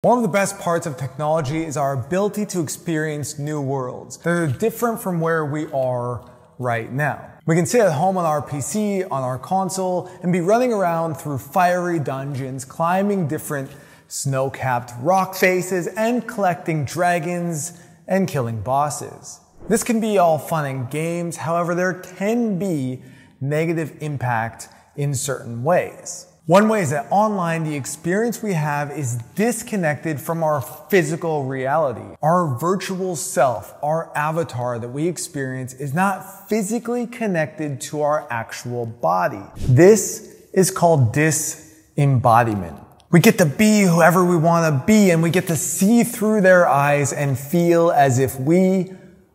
One of the best parts of technology is our ability to experience new worlds that are different from where we are right now. We can sit at home on our PC, on our console, and be running around through fiery dungeons, climbing different snow-capped rock faces, and collecting dragons and killing bosses. This can be all fun and games, however, there can be negative impact in certain ways. One way is that online, the experience we have is disconnected from our physical reality. Our virtual self, our avatar that we experience, is not physically connected to our actual body. This is called disembodiment. We get to be whoever we want to be, and we get to see through their eyes and feel as if we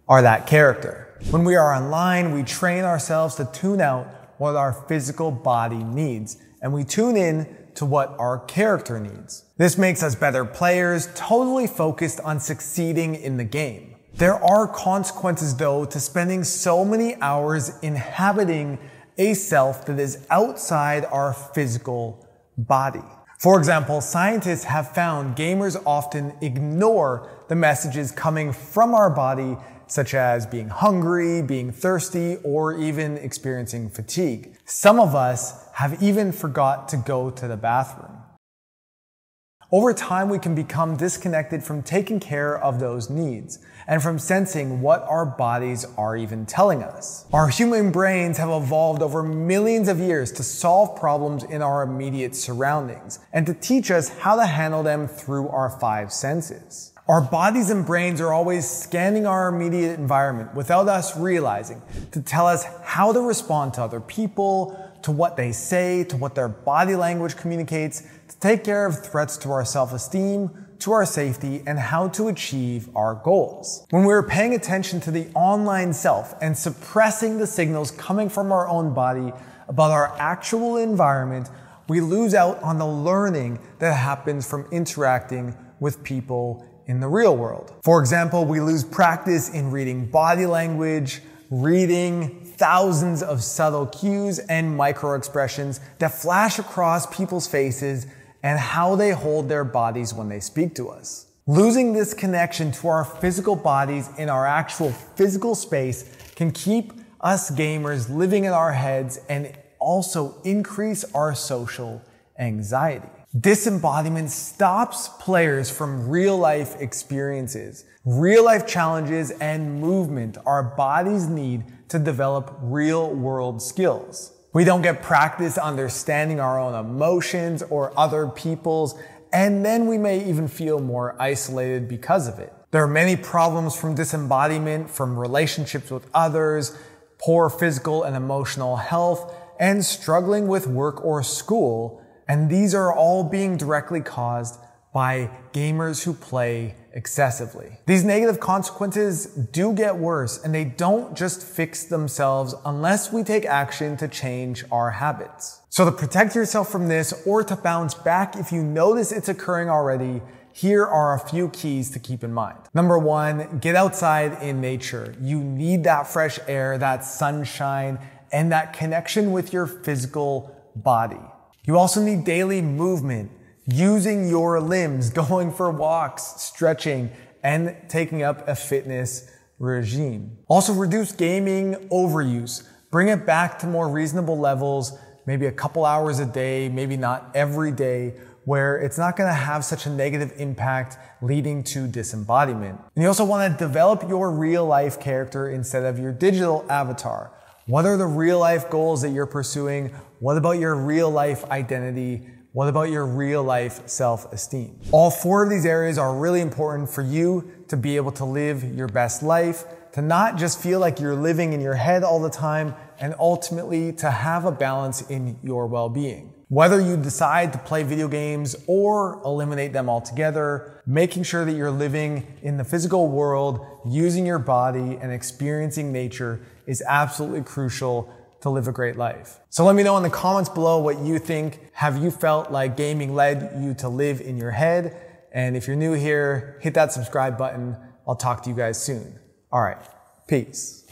are that character. When we are online, we train ourselves to tune out what our physical body needs, and we tune in to what our character needs. This makes us better players, totally focused on succeeding in the game. There are consequences though to spending so many hours inhabiting a self that is outside our physical body. For example, scientists have found gamers often ignore the messages coming from our body, such as being hungry, being thirsty, or even experiencing fatigue. Some of us have even forgot to go to the bathroom. Over time, we can become disconnected from taking care of those needs and from sensing what our bodies are even telling us. Our human brains have evolved over millions of years to solve problems in our immediate surroundings and to teach us how to handle them through our five senses. Our bodies and brains are always scanning our immediate environment without us realizing to tell us how to respond to other people, to what they say, to what their body language communicates, to take care of threats to our self-esteem, to our safety, and how to achieve our goals. When we're paying attention to the online self and suppressing the signals coming from our own body about our actual environment, we lose out on the learning that happens from interacting with people in the real world. For example, we lose practice in reading body language, reading thousands of subtle cues and micro-expressions that flash across people's faces and how they hold their bodies when they speak to us. Losing this connection to our physical bodies in our actual physical space can keep us gamers living in our heads and also increase our social anxiety. Disembodiment stops players from real-life experiences, real-life challenges, and movement our bodies need to develop real-world skills. We don't get practice understanding our own emotions or other people's, and then we may even feel more isolated because of it. There are many problems from disembodiment, from relationships with others, poor physical and emotional health, and struggling with work or school. And these are all being directly caused by gamers who play excessively. These negative consequences do get worse, and they don't just fix themselves unless we take action to change our habits. So to protect yourself from this, or to bounce back if you notice it's occurring already, here are a few keys to keep in mind. Number one, get outside in nature. You need that fresh air, that sunshine, and that connection with your physical body. You also need daily movement, using your limbs, going for walks, stretching, and taking up a fitness regime. Also reduce gaming overuse. Bring it back to more reasonable levels, maybe a couple hours a day, maybe not every day, where it's not going to have such a negative impact leading to disembodiment. And you also want to develop your real life character instead of your digital avatar. What are the real life goals that you're pursuing? What about your real life identity? What about your real life self-esteem? All four of these areas are really important for you to be able to live your best life, to not just feel like you're living in your head all the time, and ultimately to have a balance in your well-being. Whether you decide to play video games or eliminate them altogether, making sure that you're living in the physical world, using your body, and experiencing nature is absolutely crucial to live a great life. So let me know in the comments below what you think. Have you felt like gaming led you to live in your head? And if you're new here, hit that subscribe button. I'll talk to you guys soon. All right, peace.